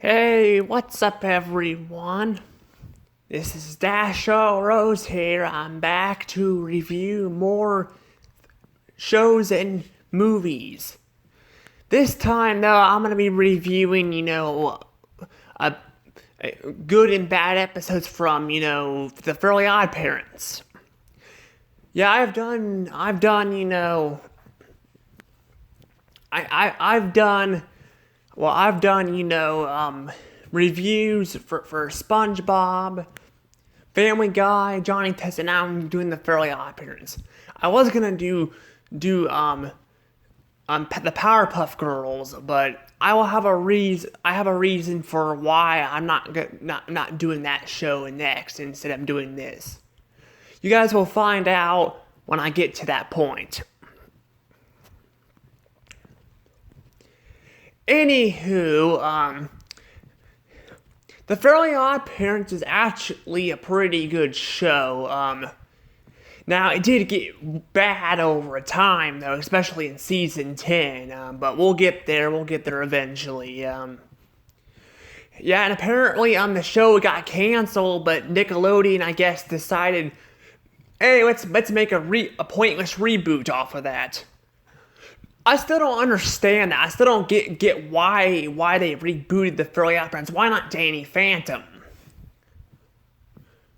Hey, what's up, everyone? This is Dasho Rose here. I'm back to review more shows and movies. This time, though, I'm gonna be reviewing, a, good and bad episodes from, the Fairly OddParents. Yeah, I've done, I've done, reviews for SpongeBob, Family Guy, Johnny Test, and now I'm doing the Fairly OddParents. I was gonna do the Powerpuff Girls, but I will have a reason. I have a reason for why I'm not doing that show next instead of doing this. You guys will find out when I get to that point. Anywho, The Fairly OddParents is actually a pretty good show. Now, it did get bad over time, though, especially in season 10, but we'll get there eventually. Yeah, and apparently the show got canceled, but Nickelodeon, I guess, decided, hey, let's make a pointless reboot off of that. I still don't understand that. I still don't get why they rebooted the Fairly OddParents. Why not Danny Phantom?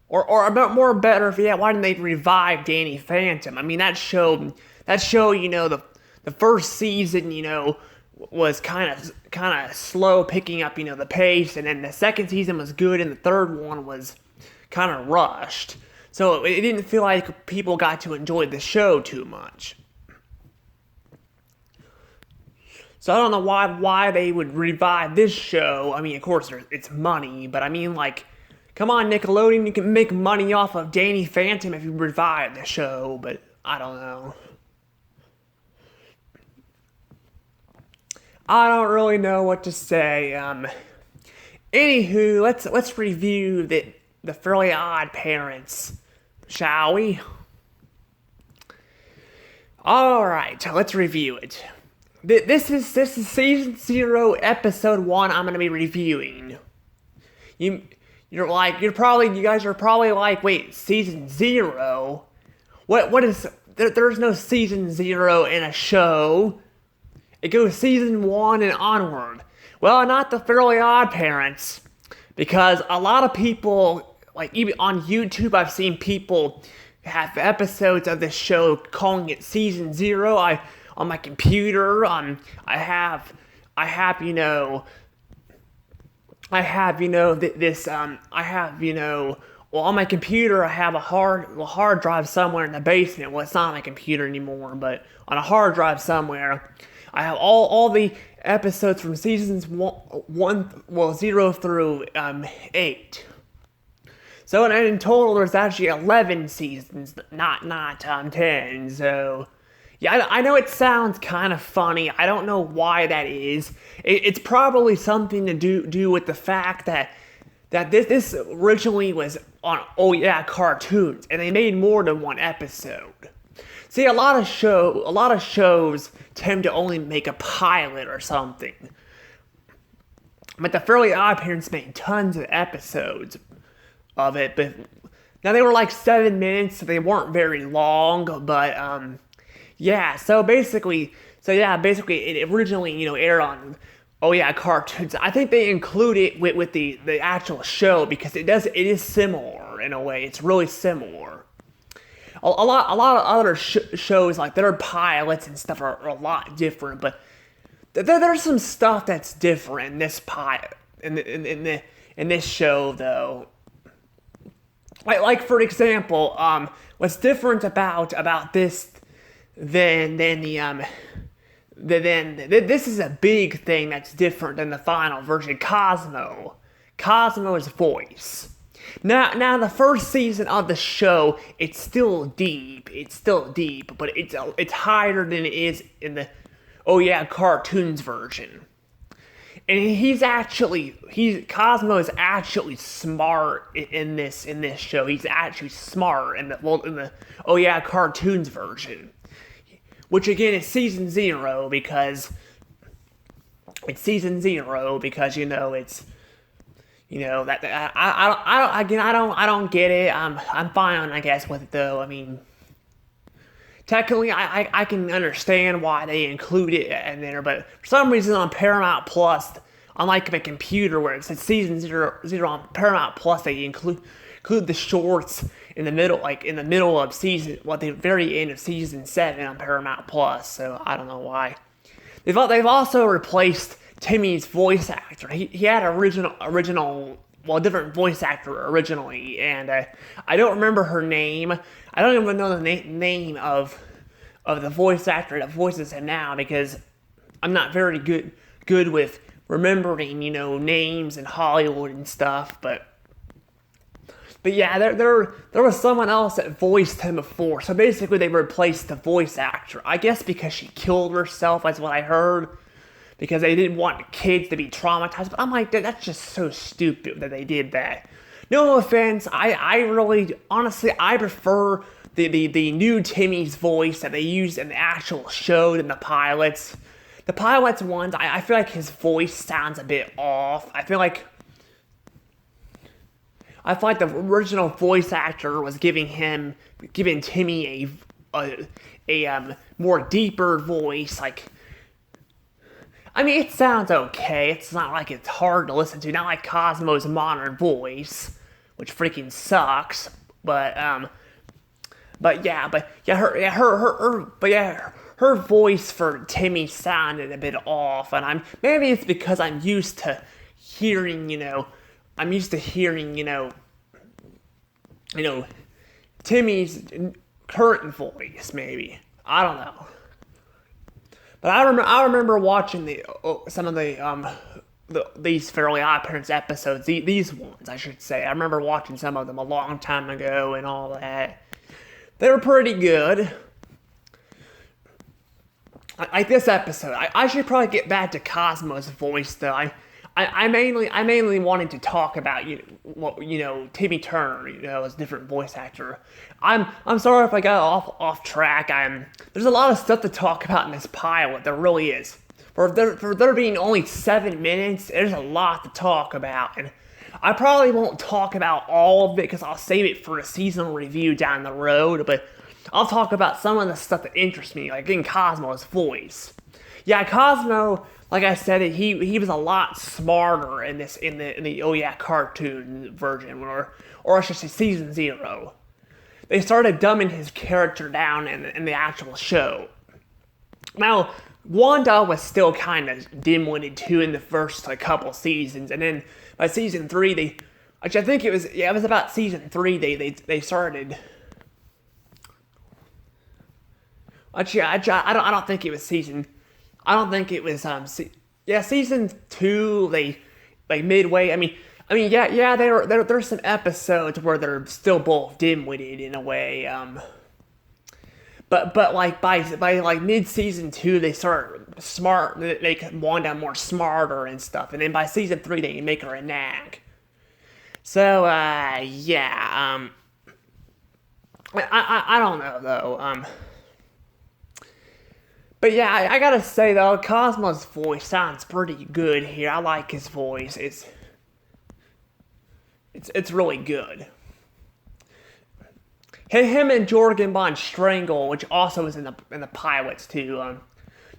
Or about more better, why didn't they revive Danny Phantom? I mean, that show, the first season, was kind of slow picking up, the pace, and then the second season was good, and the third one was kind of rushed. So it didn't feel like people got to enjoy the show too much. So I don't know why they would revive this show. I mean, of course, it's money, but I mean, like, come on, Nickelodeon, you can make money off of Danny Phantom if you revive the show, but I don't know. I don't really know what to say. Anywho, let's review the Fairly OddParents, shall we? All right, let's review it. This is season 0, episode 1. I'm gonna be reviewing. You guys are probably like, wait, season 0? What is? There's no season 0 in a show. It goes season 1 and onward. Well, not the Fairly OddParents, because a lot of people, like even on YouTube, I've seen people have episodes of this show calling it season 0. On my computer, I have on my computer, I have a hard drive somewhere in the basement. Well, it's not on my computer anymore, but on a hard drive somewhere, I have all the episodes from seasons 0 through 8. So in total, there's actually 11 seasons, not 10. So. Yeah, I know it sounds kind of funny. I don't know why that is. It's probably something to do with the fact that this originally was on cartoons, and they made more than one episode. See, a lot of shows tend to only make a pilot or something. But the Fairly OddParents made tons of episodes of it. But now they were like 7 minutes, so they weren't very long. But yeah, so basically it originally, aired on, cartoons. I think they include it with the actual show because it is similar in a way. It's really similar. A lot of other shows, like their pilots and stuff, are a lot different, but there's some stuff that's different in this pilot, in this show, though. Like for example, what's different about this then this is a big thing that's different than the final version. Cosmo's voice. Now the first season of the show, it's still deep, but it's higher than it is in the cartoons version. And Cosmo is actually smart in this show. He's actually smart in the cartoons version. Which again is season 0 because it's season 0 because it's that I don't get it. I'm fine, I guess, with it though. I mean, technically, I can understand why they include it in there, but for some reason on Paramount Plus, unlike the computer where it says season zero on Paramount Plus, they include the shorts in the middle, like in the middle of season, well, at the very end of season 7 on Paramount Plus. So I don't know why. They've also replaced Timmy's voice actor. He had original, well, different voice actor originally, and I don't remember her name. I don't even know the name of the voice actor that voices him now because I'm not very good with remembering names in Hollywood and stuff. But yeah, there was someone else that voiced him before. So basically, they replaced the voice actor. I guess because she killed herself. That's what I heard. Because they didn't want kids to be traumatized. But I'm like, that's just so stupid that they did that. No offense, I really, honestly, I prefer the new Timmy's voice that they used in the actual show than the pilots. The pilots ones, I feel like his voice sounds a bit off. I feel like the original voice actor was giving Timmy a more deeper voice, like. I mean, it sounds okay. It's not like it's hard to listen to. Not like Cosmo's modern voice, which freaking sucks. But her voice for Timmy sounded a bit off, and maybe it's because I'm used to hearing, Timmy's current voice. Maybe I don't know. But I remember watching some of these Fairly OddParents episodes. These ones, I should say. I remember watching some of them a long time ago and all that. They were pretty good. Like this episode, I should probably get back to Cosmo's voice though. I mainly wanted to talk about Timmy Turner, as a different voice actor. I'm sorry if I got off track. There's a lot of stuff to talk about in this pilot. There really is. For there being only 7 minutes, there's a lot to talk about, and I probably won't talk about all of it because I'll save it for a seasonal review down the road. But I'll talk about some of the stuff that interests me, like in Cosmo's voice. Yeah, Cosmo. Like I said, he was a lot smarter in the Oh Yeah cartoon version, or I should say season 0. They started dumbing his character down in the actual show. Now, Wanda was still kind of dim-witted too in the first couple seasons, and then by season 3 I think it was about season 3 they started. Actually, I don't think it was season. I don't think it was season 2. They midway. I mean yeah. There's some episodes where they're still both dim-witted in a way. But like by like mid season 2 they start smart. They make Wanda more smarter and stuff, and then by season 3 they make her a nag. So yeah. I don't know though. But yeah, I gotta say though, Cosmo's voice sounds pretty good here. I like his voice. It's really good. Him and Jorgen Von Strangle, which also is in the pilots too.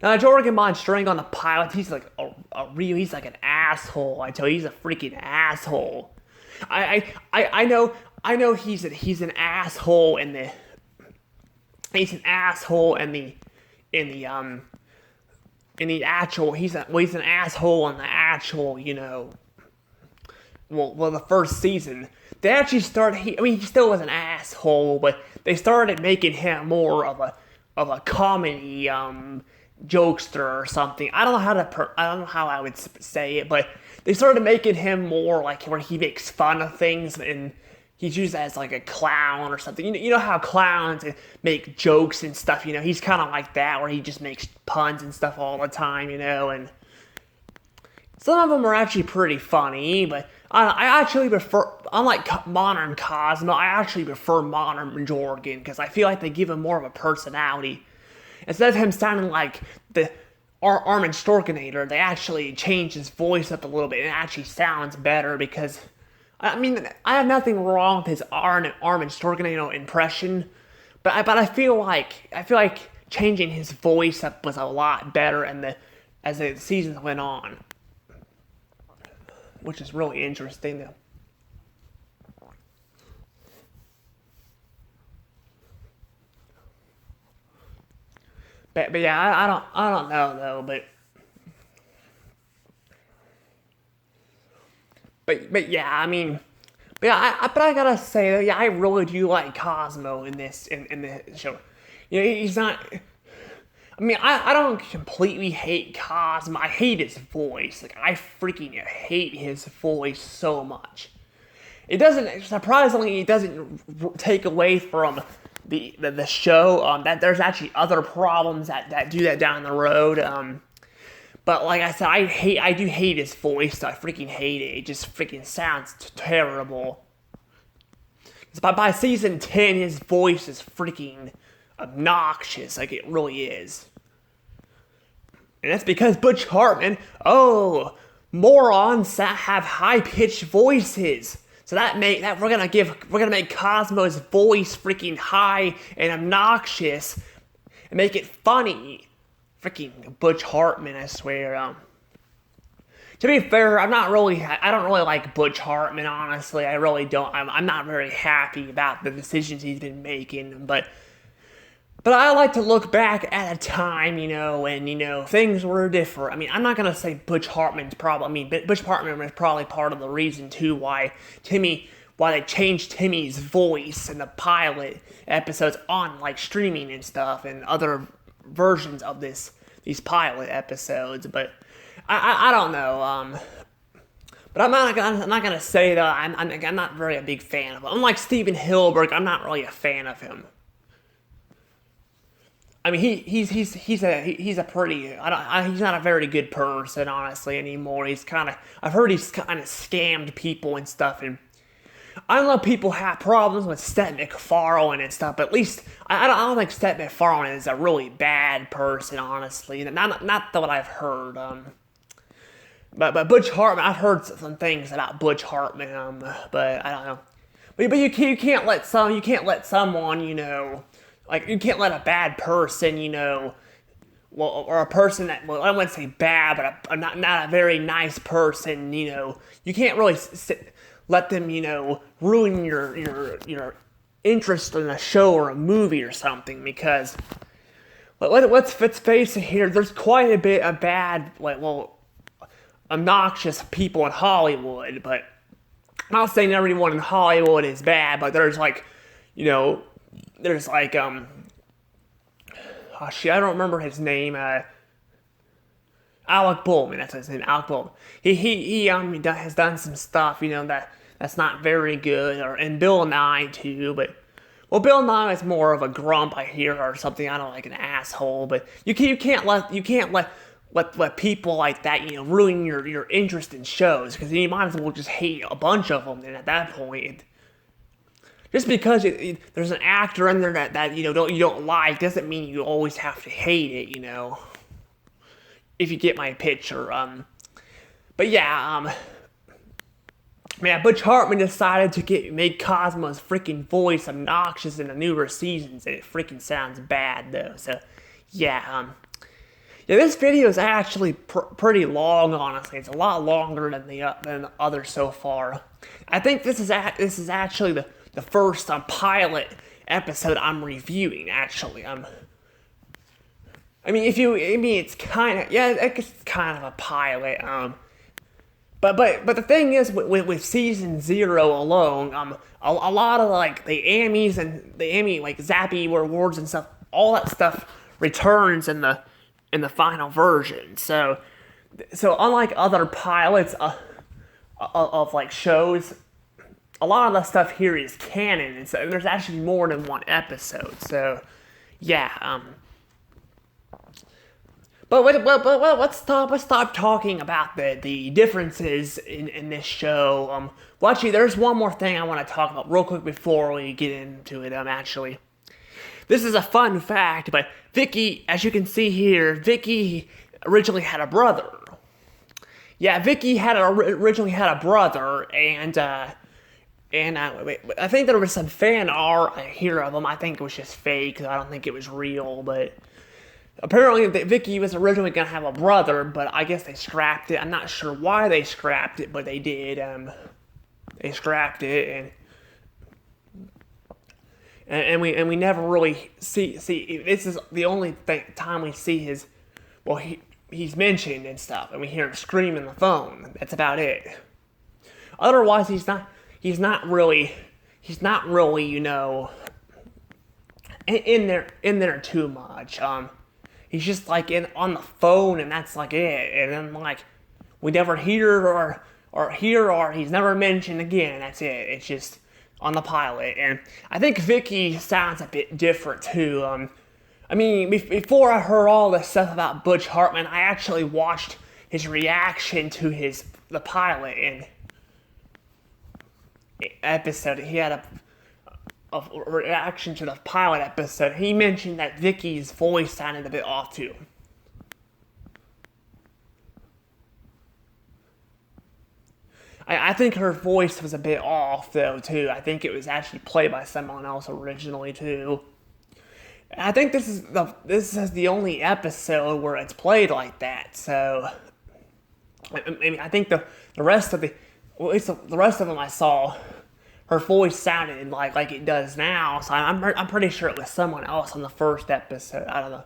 Now Jorgen Von Strangle on the pilots, he's like he's like an asshole. I tell you, he's a freaking asshole. I know he's an asshole in the actual, he's an asshole in the actual, the first season. They actually started, he still was an asshole, but they started making him more of a comedy, jokester or something. I don't know how I would say it, but they started making him more like where he makes fun of things and he's used as like a clown or something. You know how clowns make jokes and stuff, he's kind of like that where he just makes puns and stuff all the time, and some of them are actually pretty funny, but I actually prefer, unlike modern Cosmo, I actually prefer modern Jorgen because I feel like they give him more of a personality. Instead of him sounding like the Armin Storkenator, they actually changed his voice up a little bit, and it actually sounds better because, I mean, I have nothing wrong with his Armin Storkenator impression, but I feel like changing his voice up was a lot better as the seasons went on, which is really interesting. But yeah, I don't know though, but yeah, I mean, but yeah, but I gotta say though, yeah, I really do like Cosmo in the show. You know, he's not. I mean, I don't completely hate Cosmo. I hate his voice. Like, I freaking hate his voice so much. It doesn't, surprisingly, it doesn't take away from the show. That there's actually other problems that do that down the road. But like I said, I do hate his voice. I freaking hate it. It just freaking sounds terrible. By season 10, his voice is freaking obnoxious, like it really is. And that's because Butch Hartman, morons that have high-pitched voices. So we're gonna make Cosmo's voice freaking high and obnoxious and make it funny. Freaking Butch Hartman, I swear. To be fair, I don't really like Butch Hartman, honestly. I really don't. I'm not very happy about the decisions he's been making, but I like to look back at a time, when, things were different. I mean, I'm not going to say Butch Hartman's problem. I mean, Butch Hartman was probably part of the reason, too, why they changed Timmy's voice in the pilot episodes on, like, streaming and stuff and other versions of these pilot episodes. But I don't know. But I'm not gonna say that I'm not very a big fan of him. Unlike Steven Hilberg, I'm not really a fan of him. I mean, he's a pretty, he's not a very good person, honestly, anymore. I've heard he's kind of scammed people and stuff, and I know people have problems with Seth MacFarlane and stuff, but at least, I don't think Seth MacFarlane is a really bad person, honestly. Not what I've heard. But Butch Hartman, I've heard some things about Butch Hartman, but I don't know. But you can't let someone, like, you can't let a bad person, or a person that, well, I wouldn't say bad, but not a very nice person, you can't really let them, ruin your interest in a show or a movie or something, because let's face it here, there's quite a bit of bad, obnoxious people in Hollywood, but I'm not saying everyone in Hollywood is bad, but there's I don't remember his name. Alec Baldwin, that's his name, Alec Baldwin. He has done some stuff, that's not very good, and Bill Nye too. But Bill Nye is more of a grump, I hear, or something. I don't like an asshole. But you can't let people like that, ruin your interest in shows, because you might as well just hate a bunch of them. And at that point, just because there's an actor in there that you don't like doesn't mean you always have to hate it, if you get my picture. But yeah, Butch Hartman decided to make Cosmo's freaking voice obnoxious in the newer seasons, and it freaking sounds bad though. So yeah, this video is actually pretty long, honestly. It's a lot longer than the others so far. I think this is actually the first pilot episode I'm reviewing, actually. It's kind of a pilot. But the thing is, with season 0 alone, a lot of the Emmys and the Emmy Zappy awards and stuff, all that stuff returns in the final version. So unlike other pilots of shows, a lot of the stuff here is canon, and so there's actually more than one episode. So yeah, But let's stop talking about the differences in this show. Actually, there's one more thing I want to talk about real quick before we get into it. Actually, this is a fun fact, but Vicky, as you can see here, Vicky originally had a brother. Yeah, Vicky originally had a brother, and I think there was some fan art here of him. I think it was just fake. I don't think it was real, but apparently Vicky was originally gonna have a brother, but I guess they scrapped it. I'm not sure why they scrapped it, but they did. They scrapped it, and we never really see. This is the only time we see his. Well, he's mentioned and stuff, and we hear him scream in the phone. That's about it. Otherwise, he's not really, you know, in there too much. He's just like on the phone, and that's like it. And then like we never hear or he's never mentioned again. That's it. It's just on the pilot, and I think Vicky sounds a bit different too. I mean, before I heard all this stuff about Butch Hartman, I actually watched his reaction to the pilot and episode. He had a reaction to the pilot episode. He mentioned that Vicky's voice sounded a bit off too. I think her voice was a bit off though too. I think it was actually played by someone else originally too. I think this is the only episode where it's played like that. So, I think the rest of at least the rest of them I saw, her voice sounded like it does now. So I'm pretty sure it was someone else on the first episode. I don't know.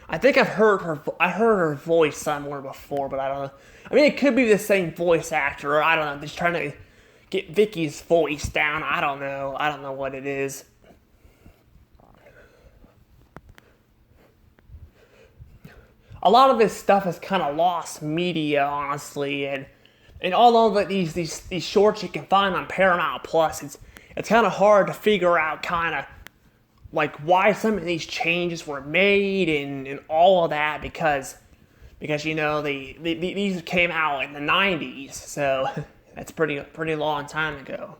I think I heard her voice somewhere before, but I don't know. I mean, it could be the same voice actor, or I don't know. Just trying to get Vicky's voice down. I don't know. I don't know what it is. A lot of this stuff is kind of lost media, honestly, and all of these shorts you can find on Paramount Plus, it's kind of hard to figure out kind of like why some of these changes were made and all of that because you know these came out in the 90s, so that's pretty long time ago.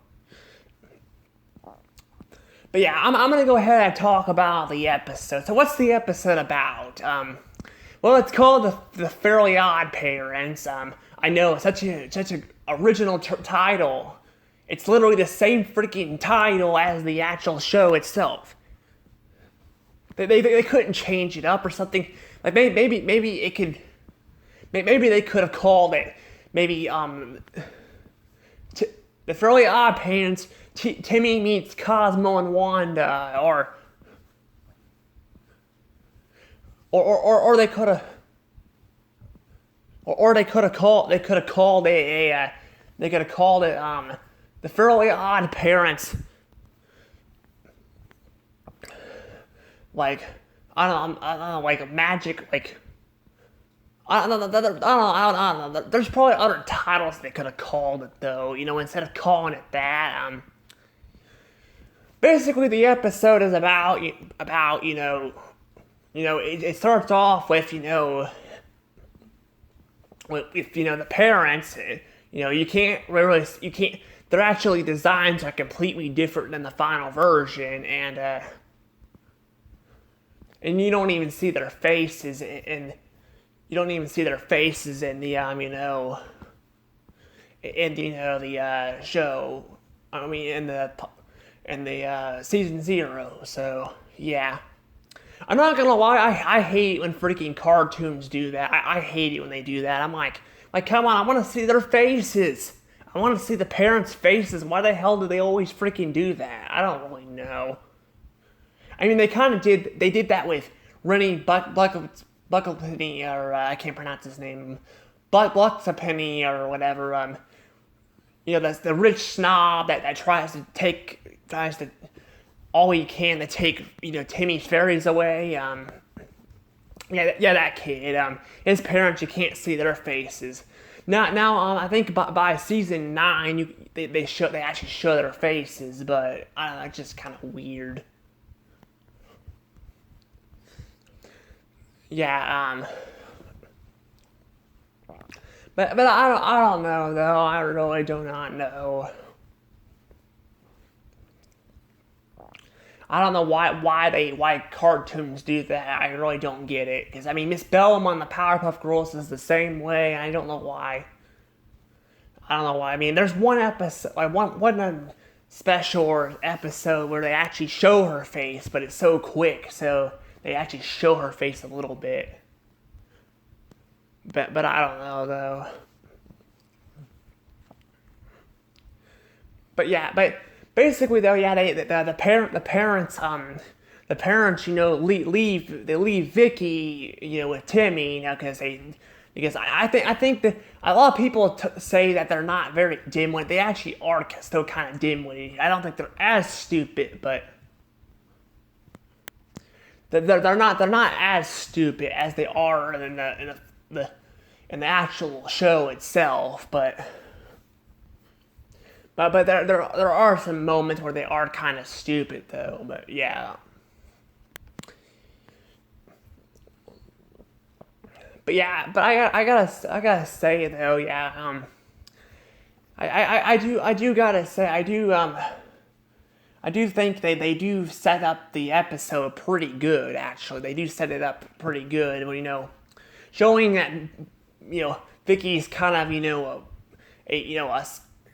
But yeah, I'm gonna go ahead and talk about the episode. So what's the episode about? Well, it's called the Fairly OddParents. I know, such a original title. It's literally the same freaking title as the actual show itself. They couldn't change it up or something. Like maybe it could. Maybe they could have called it the Fairly OddParents. Timmy meets Cosmo and Wanda, or they could have, called it the Fairly OddParents. Like I don't know, like magic, like I don't know. There's probably other titles they could have called it though. You know, instead of calling it that. Basically, the episode is about it starts off with, the parents, their actually designs are completely different than the final version, and you don't even see their faces, and you don't even see their faces in the, the show, in the season 0, so, yeah. I'm not gonna lie, I hate when freaking cartoons do that. I hate it when they do that. I'm like, come on, I want to see their faces. I want to see the parents' faces. Why the hell do they always freaking do that? I don't really know. I mean, they did that with Rennie Bucklepenny, or I can't pronounce his name, Bucklepenny, or whatever. That's the rich snob that tries to all he can to take, Timmy's fairies away. That kid. His parents, you can't see their faces. Now, I think by season 9, they actually show their faces, but I don't know, it's just kind of weird. Yeah. But I don't know though. I really do not know. I don't know why cartoons do that. I really don't get it. Because I mean, Miss Bellum on the Powerpuff Girls is the same way. I don't know why. I don't know why. I mean, there's one episode, like one special episode where they actually show her face, but it's so quick, so they actually show her face a little bit. But I don't know though. But yeah, but basically though, yeah, the parents, leave Vicky, with Timmy, because I think that a lot of people say that they're not very dim-witted. They actually are still kind of dim-witted. I don't think they're as stupid, but they're not as stupid as they are in the actual show itself, but there are some moments where they are kind of stupid though. But yeah. But I gotta say though, yeah. I do gotta say I do think they do set up the episode pretty good. Actually, they do set it up pretty good. Showing that Vicky's kind of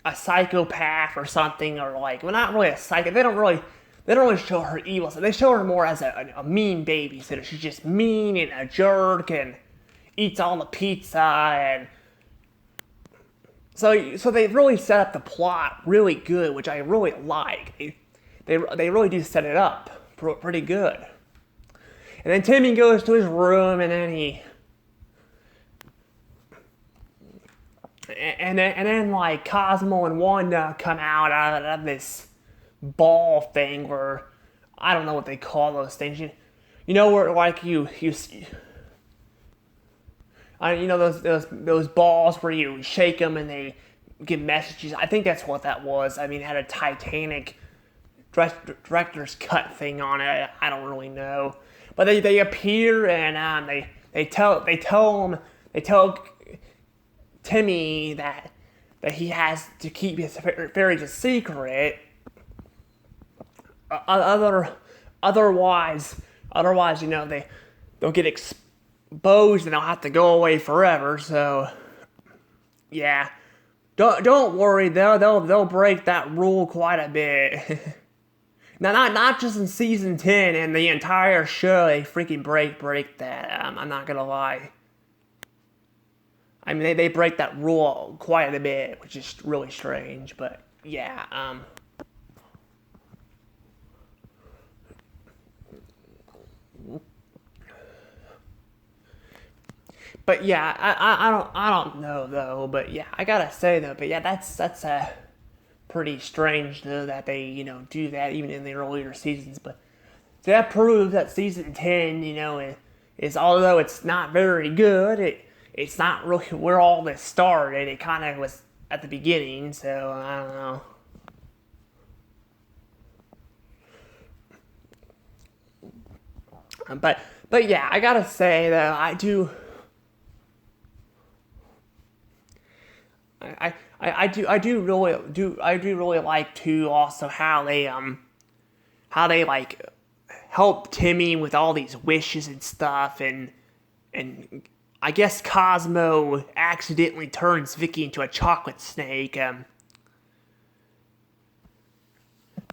a psychopath or something, or like, well, not really a psycho. They don't really show her evil. So they show her more as a mean babysitter. She's just mean and a jerk and eats all the pizza, and so they really set up the plot really good, which I really like. They really do set it up pretty good. And then Timmy goes to his room, and then and then like Cosmo and Wanda come out of this ball thing, where I don't know what they call those things. Where like those balls where you shake them and they give messages. I think that's what that was. I mean, it had a Titanic director's cut thing on it. I don't really know, but they appear, and they tell Timmy that he has to keep his fairies a secret. Otherwise, they'll get exposed and they'll have to go away forever. So, yeah, don't worry. They'll break that rule quite a bit. Now, not just in season 10 and the entire show, they freaking break that. I'm not gonna lie. I mean, they break that rule quite a bit, which is really strange. But yeah, But yeah, I don't know though. But yeah, I gotta say though. But yeah, that's pretty strange though that they do that even in the earlier seasons. But that proves that season 10 is, although it's not very good, it's not really where all this started. It kind of was at the beginning. So I don't know. But yeah, I gotta say though, I do really like too also how they like help Timmy with all these wishes and stuff, and I guess Cosmo accidentally turns Vicky into a chocolate snake.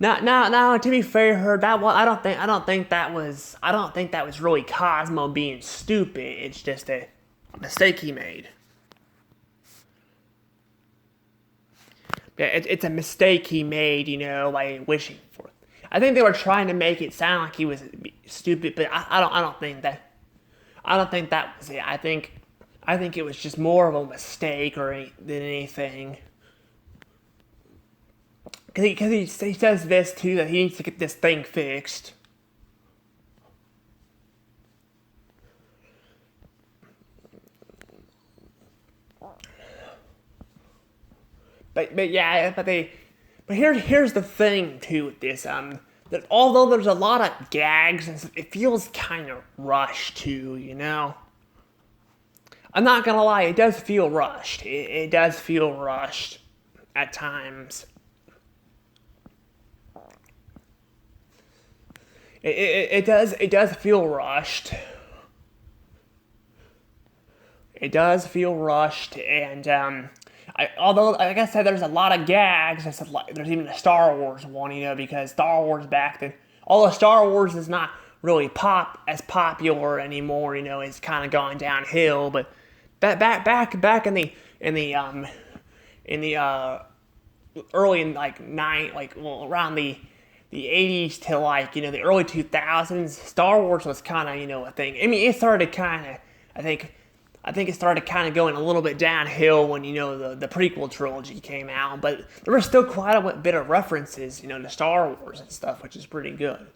Now, to be fair, I don't think that was really Cosmo being stupid. It's just a mistake he made. Yeah, it's a mistake he made, by wishing for it. I think they were trying to make it sound like he was stupid, but I don't think that was it. I think it was just more of a mistake than anything. Because he says this too, that he needs to get this thing fixed. But here's the thing too with this, that although there's a lot of gags, it feels kind of rushed too, I'm not gonna lie, it does feel rushed. It does feel rushed at times. it does feel rushed. It does feel rushed, and although like I said, there's a lot of gags. There's even a Star Wars one, because Star Wars back then, although Star Wars is not really as popular anymore, it's kind of gone downhill. But back in the early around the 80s to the early 2000s, Star Wars was kind of a thing. I mean, it started kind of I think it started kind of going a little bit downhill when the prequel trilogy came out, but there were still quite a bit of references to Star Wars and stuff, which is pretty good.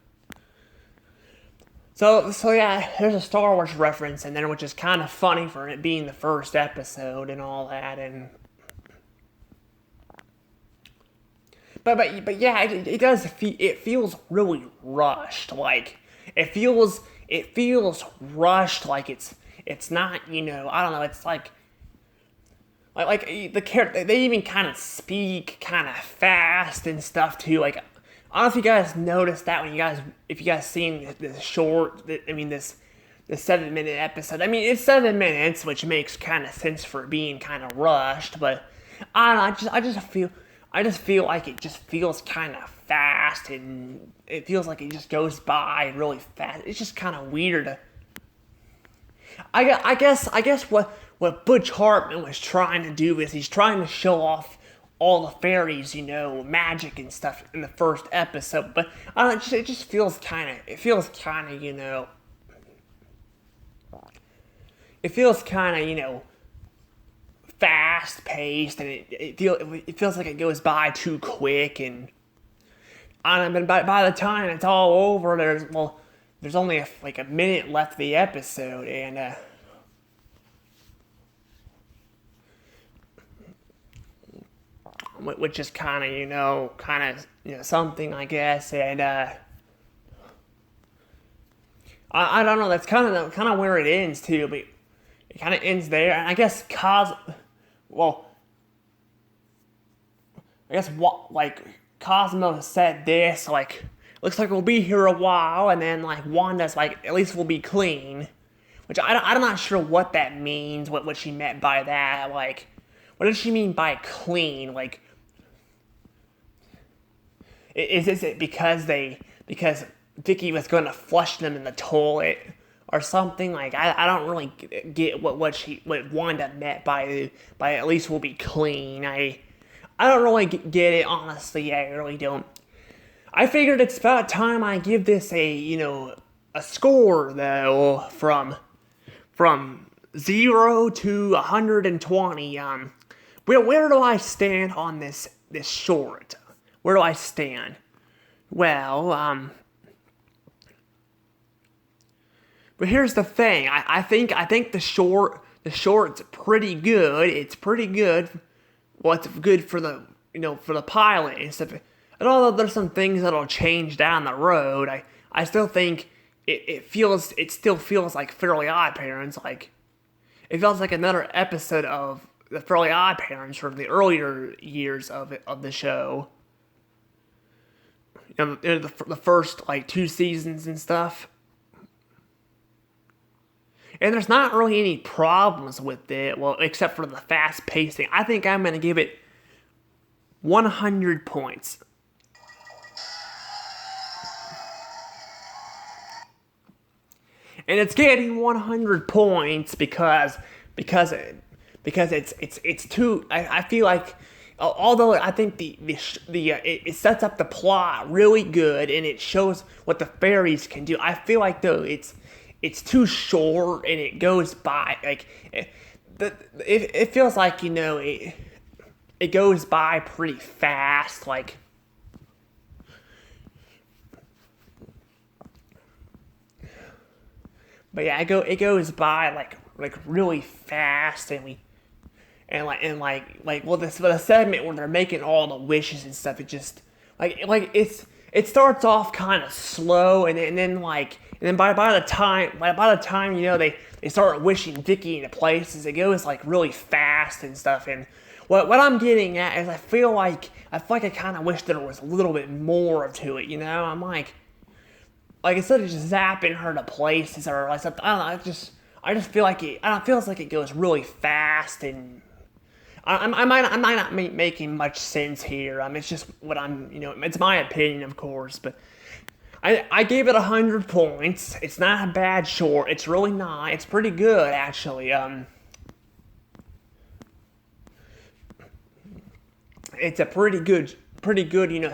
So yeah, there's a Star Wars reference in there, which is kind of funny for it being the first episode and all that, and but yeah, it feels really rushed. Like it feels rushed. Like it's not, I don't know. It's like the character. They even kind of speak kind of fast and stuff too. Like I don't know if you guys noticed that if you guys seen this short. This 7-minute episode. I mean, it's 7 minutes, which makes kind of sense for being kind of rushed. But I don't know. I just feel like it just feels kind of fast, and it feels like it just goes by really fast. It's just kind of weird. I guess what Butch Hartman was trying to do is he's trying to show off all the fairies, magic and stuff in the first episode. But I don't know, it just feels kind of, it feels kind of, fast paced, and it feels like it goes by too quick, and I don't know, but by the time it's all over, there's only a minute left of the episode, and which is kind of something, I guess, and I don't know, that's kind of where it ends too, but it kind of ends there, and I guess Cosmo said this, looks like we'll be here a while, and then, Wanda's at least we'll be clean, which I'm not sure what that means, what she meant by that, what does she mean by clean, is it because Vicky was going to flush them in the toilet or something? I don't really get what Wanda meant by at least we'll be clean. I don't really get it, honestly. I really don't. I figured it's about time I give this a score though, from 0 to 120. Where do I stand on this short? Where do I stand? Well, but here's the thing. I think the short's pretty good. It's pretty good. Well, it's good for the pilot and stuff. And although there's some things that'll change down the road, I still think it still feels like Fairly OddParents. It feels like another episode of the Fairly OddParents from the earlier years of the show. The first 2 seasons and stuff. And there's not really any problems with it, well, except for the fast pacing. I think I'm going to give it 100 points. And it's getting 100 points because it's too. I feel like, although I think it sets up the plot really good and it shows what the fairies can do. I feel like though it's too short and it goes by it feels like it goes by pretty fast, but yeah, it goes by really fast, and the segment where they're making all the wishes and stuff, it just it starts off kind of slow, and then by the time they start wishing Vicky into places, it goes really fast and stuff. And what I'm getting at is I feel like I kind of wish there was a little bit more to it. I'm like instead of just zapping her to places or like something, I don't know. I just feel like it. I don't feels like it goes really fast, and I might not be making much sense here. It's just what I'm, it's my opinion, of course, but I gave it 100 points. It's not a bad short. It's really not. It's pretty good, actually. It's a pretty good,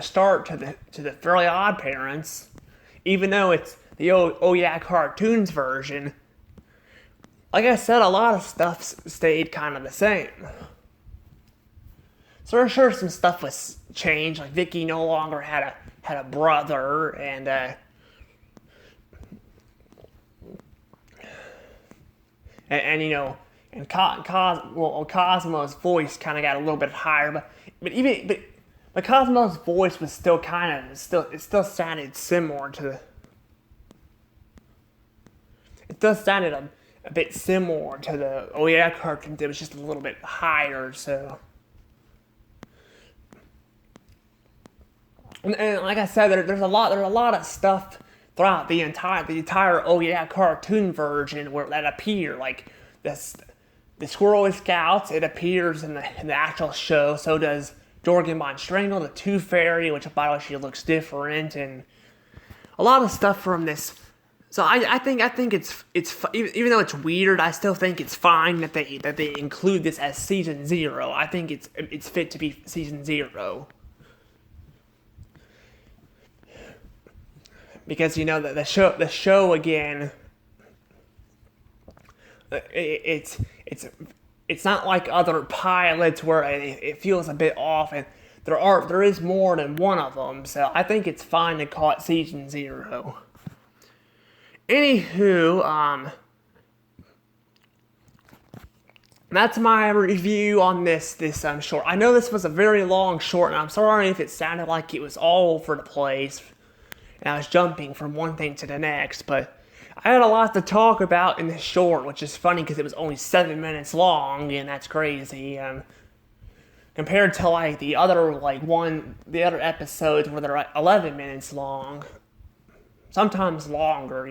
start to the Fairly Odd Parents, even though it's the Oh Yeah Cartoons version. Like I said, a lot of stuff stayed kind of the same. So I'm sure some stuff was changed. Like Vicky no longer had a brother, and Cosmo's voice kind of got a little bit higher, but Cosmo's voice was still it still sounded similar to the. It still sounded a bit similar to the Oh Yeah cartoons. It was just a little bit higher, so. And like I said, there's a lot of stuff throughout the entire Oh Yeah cartoon version where that appear, like this the Squirrel Scouts. It appears in the actual show. So does Dorgan Von Strangle, the Tooth Fairy, which by the way she looks different, and a lot of stuff from this. So I think it's even though it's weird, I still think it's fine that they include this as season 0. I think it's fit to be season 0. Because the show again, it's not like other pilots where it feels a bit off, and there is more than one of them. So I think it's fine to call it season 0. Anywho, that's my review on this short. I know this was a very long short, and I'm sorry if it sounded like it was all over the place and I was jumping from one thing to the next, but I had a lot to talk about in this short, which is funny because it was only 7 minutes long, and that's crazy. Compared to like the other episodes where they're like 11 minutes long, sometimes longer,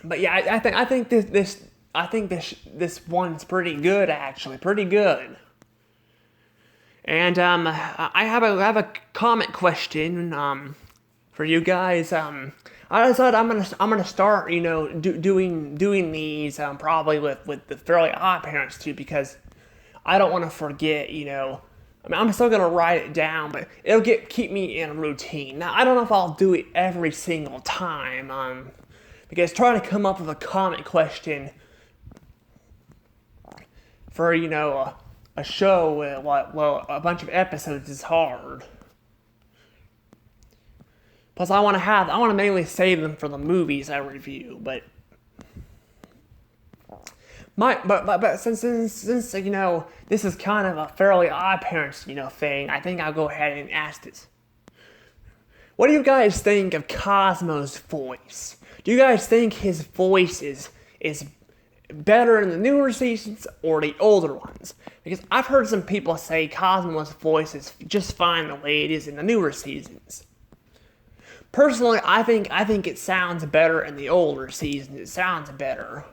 But yeah, I think this one's pretty good, actually, pretty good. And I have a comment question for you guys. I decided I'm gonna start doing these probably with the Fairly OddParents too, because I don't want to forget. I'm still gonna write it down, but it'll keep me in a routine. Now I don't know if I'll do it every single time. Because trying to come up with a comment question for a show with a bunch of episodes is hard. Plus, I want to mainly save them for the movies I review. But since this is kind of a Fairly OddParents thing, I think I'll go ahead and ask this. What do you guys think of Cosmo's voice? Do you guys think his voice is better in the newer seasons or the older ones? Because I've heard some people say Cosmo's voice is just fine the way it is in the newer seasons. Personally, I think it sounds better in the older seasons. It sounds better.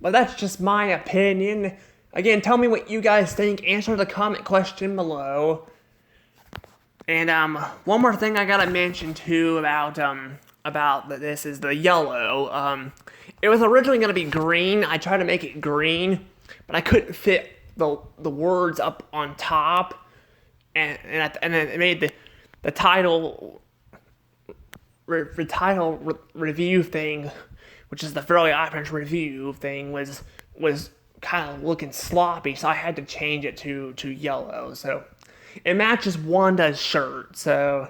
But that's just my opinion. Again, tell me what you guys think. Answer the comment question below. And one more thing I gotta mention too about this is the yellow. It was originally gonna be green. I tried to make it green, but I couldn't fit the words up on top, and then it made the title review thing, which is the Fairly OddParents review thing, was kind of looking sloppy, so I had to change it to yellow. So it matches Wanda's shirt. So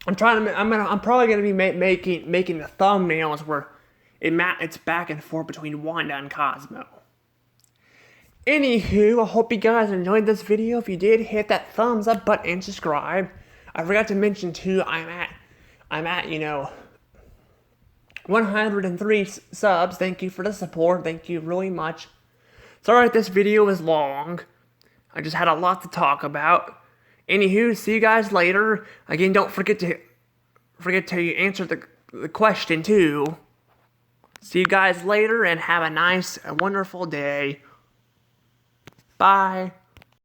I'm probably gonna be making the thumbnails where it's back and forth between Wanda and Cosmo. Anywho, I hope you guys enjoyed this video. If you did, hit that thumbs up button and subscribe. I forgot to mention too, I'm at 103 subs. Thank you for the support. Thank you really much. Sorry if this video was long. I just had a lot to talk about. Anywho, see you guys later. Again, don't forget to answer the question too. See you guys later and have a wonderful day. Bye.